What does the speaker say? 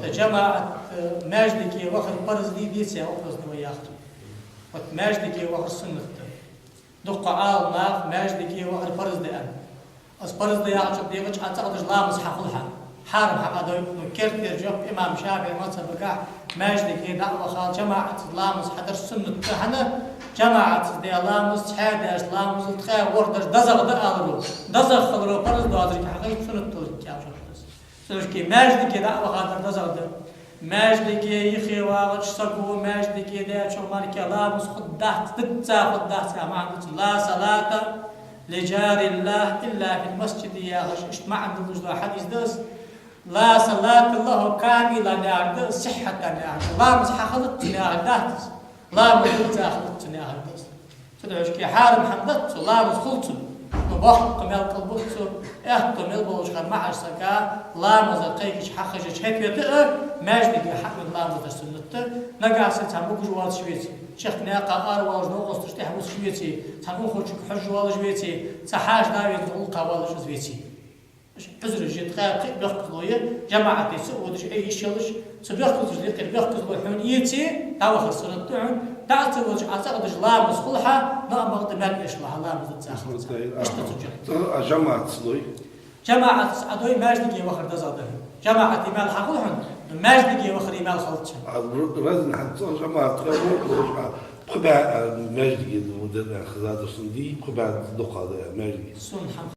جماعة ماجدك وخر برز دي ديسيا وقرز نوياخت ماجدك وخر سنة دقة عال ناف ماجدك وخر برز دي أن أس برز دي يعجب ديغش أعتقدش لامس حقلها حارم حق أدوي نكرت يرجوك إمام شافعي مذهب بقى ماجدك دعوة خال جماعة لامس حدر سنة تحنا جماعة دي لامس حادش لامس التخاء وردش دزغ دقالو دزغ خلرو برز دوادرك حقيقة سنة تولك يا سوشكي ماجدك دعوة خاطر دزغ دق ماجدك يخي واغش سقو ماجدك دا شو مالك لامس خدات تتسا خدات ما عندك لا صلاة لجار الله إلا في المسجد يا غش ما عندك وجد حديث دس لا صلاة الله كاملة نعد صحة نعد لا مسح خلط نعد لا مسح خلط نعد تدعوشكي حارم حمدت لا مسح خلط نباح قميل قلبوتو احتم البلوش خد معش سكا لا مزقيكش حقش هيك يدق ماجدك حمد لا مزر سنته نقاس تنبوك جوال شويتي شيخ ناقا ار نوغس تشتحبوس شويتي تنبوك خوشك حج وال شويتي تحاج داوي تلقى وال شويتي بزر جيت خاقي بيخطلوية جماعة تسودش أي شيء سبيخطلوش لقي بيخطلو حنيتي تاوخر سنة تعن تعتوج أعتقدش لا مسخلها نعم اغتمال إشلها لا مزتاخل إيش تتجه جماعة سلوي جماعة سعدوي ماجدك يوخر دزاده جماعة إمال حقلهم ماجدك يوخر إمال خلطشن رازن حتى جماعة تقول بخبع ماجدك مدرنا خزادة سندي بخبع دقة ماجدك